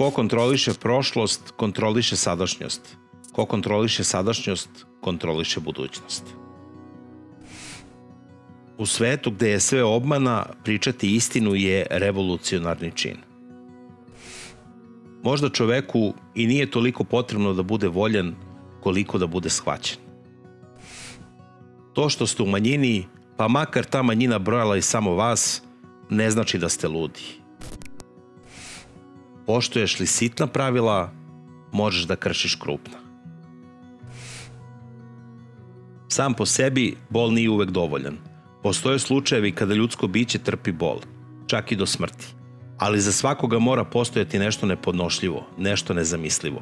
Ko kontroliše prošlost, kontroliše sadašnjost. Ko kontroliše sadašnjost, kontroliše budućnost. U svetu gde je sve obmana, pričati istinu je revolucionarni čin. Možda čoveku i nije toliko potrebno da bude voljan koliko da bude shvaćen. To što ste u manjini, pa makar ta manjina brojala i samo vas, ne znači da ste ludi. Poštuješ li sitna pravila, možeš da kršiš krupna. Sam po sebi bol nije uvek dovoljan. Postoje slučajevi kada ljudsko biće trpi bol, čak i do smrti. Ali za svakoga mora postojati nešto nepodnošljivo, nešto nezamislivo.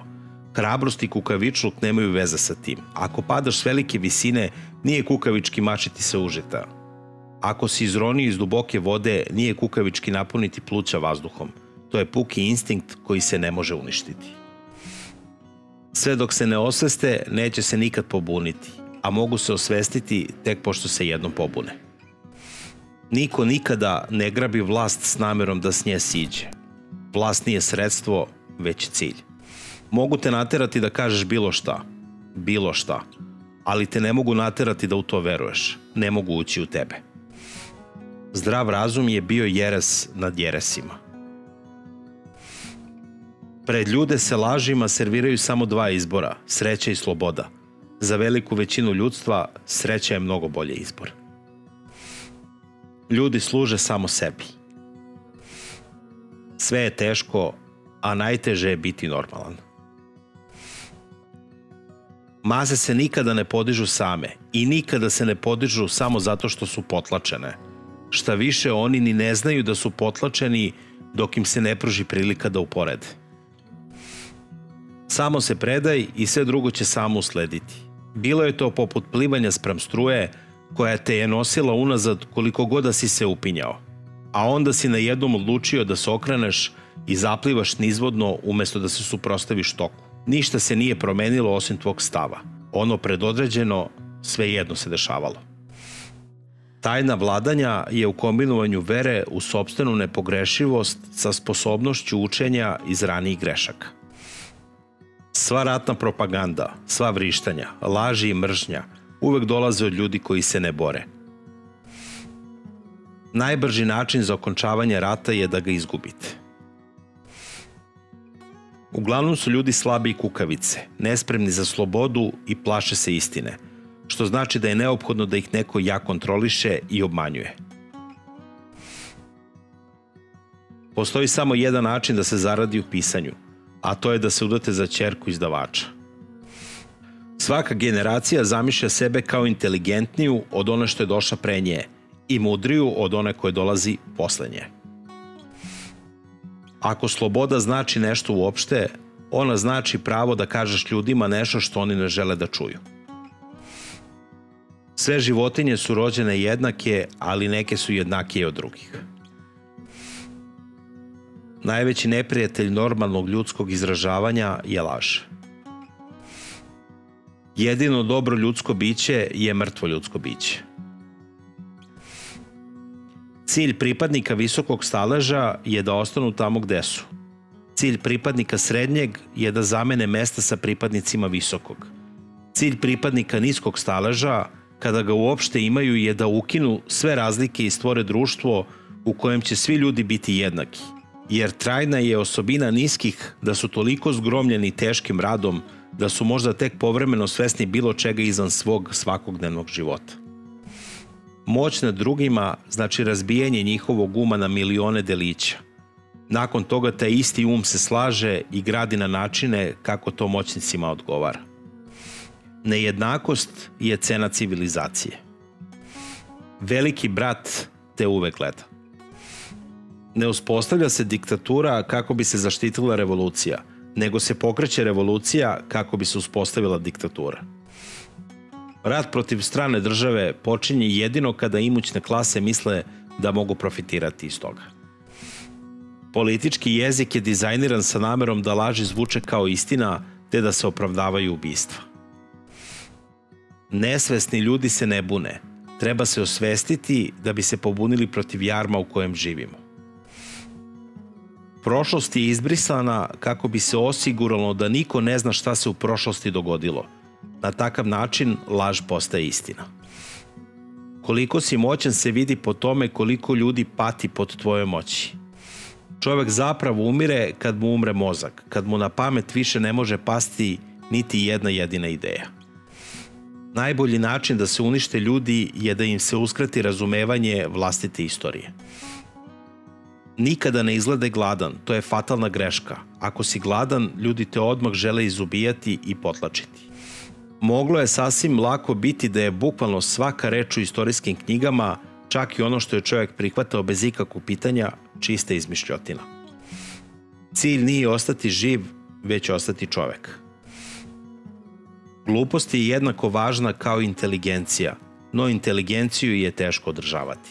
Hrabrost i kukavičluk nemaju veze sa tim. Ako padaš s velike visine, nije kukavički mačiti se užeta. Ako si izronio iz duboke vode, nije kukavički napuniti pluća vazduhom. To je puki instinkt koji se ne može uništiti. Sve dok se ne osveste, neće se nikad pobuniti, a mogu se osvestiti tek pošto se jednom pobune. Niko nikada ne grabi vlast s namerom da s nje siđe. Vlast nije sredstvo, već cilj. Mogu te naterati da kažeš bilo šta, ali te ne mogu naterati da u to veruješ, ne mogu ući u tebe. Zdrav razum je bio jeres nad jeresima. Pred ljude se lažima serviraju samo dva izbora, sreća i sloboda. Za veliku većinu ljudstva sreća je mnogo bolji izbor. Ljudi služe samo sebi. Sve je teško, a najteže je biti normalan. Maze se nikada ne podižu same i nikada se ne podižu samo zato što su potlačene. Šta više, oni ni ne znaju da su potlačeni dok im se ne pruži prilika da uporede. Samo se predaj i sve drugo će samo uslediti. Bilo je to poput plivanja spram struje koja te je nosila unazad koliko god da si se upinjao, a onda si najednom odlučio da se okreneš i zaplivaš nizvodno umesto da se suprotstaviš toku. Ništa se nije promenilo osim tvog stava. Ono predodređeno svejedno se dešavalo. Tajna vladanja je u kombinovanju vere u sopstvenu nepogrešivost sa sposobnošću učenja iz ranijih grešaka. Sva ratna propaganda, sva vrištanja, laži i mržnja uvek dolaze od ljudi koji se ne bore. Najbrži način za okončavanje rata je da ga izgubite. Uglavnom su ljudi slabi i kukavice, nespremni za slobodu i plaše se istine, što znači da je neophodno da ih neko jak kontroliše i obmanjuje. Postoji samo jedan način da se zaradi u pisanju, a to je da se udate za ćerku izdavača. Svaka generacija zamišlja sebe kao inteligentniju od one što je došla pre nje i mudriju od one koje dolazi posle nje. Ako sloboda znači nešto uopšte, ona znači pravo da kažeš ljudima nešto što oni ne žele da čuju. Sve životinje su rođene jednake, ali neke su jednakije od drugih. Najveći neprijatelj normalnog ljudskog izražavanja je laž. Jedino dobro ljudsko biće je mrtvo ljudsko biće. Cilj pripadnika visokog staleža je da ostanu tamo gde su. Cilj pripadnika srednjeg je da zamene mesta sa pripadnicima visokog. Cilj pripadnika niskog staleža, kada ga uopšte imaju, je da ukinu sve razlike i stvore društvo u kojem će svi ljudi biti jednaki. Jer trajna je osobina niskih da su toliko zgromljeni teškim radom da su možda tek povremeno svesni bilo čega izvan svog svakodnevnog života. Moć nad drugima znači razbijanje njihovog uma na milione delića. Nakon toga taj isti um se slaže i gradi na načine kako to moćnicima odgovara. Nejednakost je cena civilizacije. Veliki brat te uvek gleda. Ne uspostavlja se diktatura kako bi se zaštitila revolucija, nego se pokreće revolucija kako bi se uspostavila diktatura. Rat protiv strane države počinje jedino kada imućne klase misle da mogu profitirati iz toga. Politički jezik je dizajniran sa namerom da laži zvuče kao istina, te da se opravdavaju ubistva. Nesvesni ljudi se ne bune, treba se osvestiti da bi se pobunili protiv jarma u kojem živimo. Prošlost je izbrisana kako bi se osiguralo da niko ne zna šta se u prošlosti dogodilo. Na takav način laž postaje istina. Koliko si moćan se vidi po tome koliko ljudi pati pod tvojoj moći. Čovek zapravo umire kad mu umre mozak, kad mu na pamet više ne može pasti niti jedna jedina ideja. Najbolji način da se unište ljudi je da im se uskrati razumevanje vlastite istorije. Nikada ne izglede gladan, to je fatalna greška. Ako si gladan, ljudi te odmah žele izubijati i potlačiti. Moglo je sasvim lako biti da je bukvalno svaka reč u istorijskim knjigama, čak i ono što je čovjek prihvatao bez ikakvog pitanja, čista izmišljotina. Cilj nije ostati živ, već ostati čovek. Glupost je jednako važna kao inteligencija, no inteligenciju je teško održavati.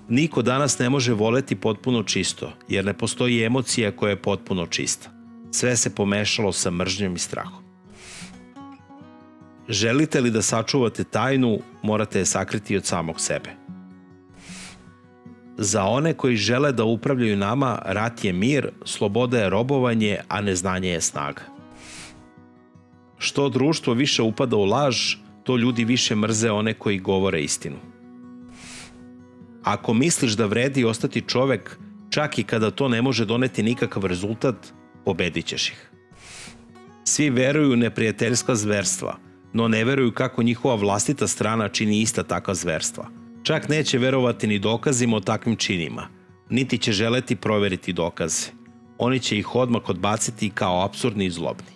Niko danas ne može voleti potpuno čisto, jer ne postoji emocija koja je potpuno čista. Sve se pomešalo sa mržnjom i strahom. Želite li da sačuvate tajnu, morate je sakriti od samog sebe. Za one koji žele da upravljaju nama, rat je mir, sloboda je robovanje, a neznanje je snaga. Što društvo više upada u laž, to ljudi više mrze one koji govore istinu. Ako misliš da vredi ostati čovek, čak i kada to ne može doneti nikakav rezultat, pobedit ćeš ih. Svi veruju u neprijateljska zverstva, no ne veruju kako njihova vlastita strana čini ista takva zverstva. Čak neće verovati ni dokazima o takvim činima, niti će želeti proveriti dokaze. Oni će ih odmah odbaciti kao apsurdni i zlobni.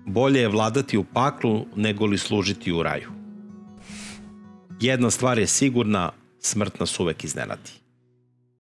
Bolje je vladati u paklu nego li služiti u raju. Jedna stvar je sigurna, smrt nas uvek iznenadi.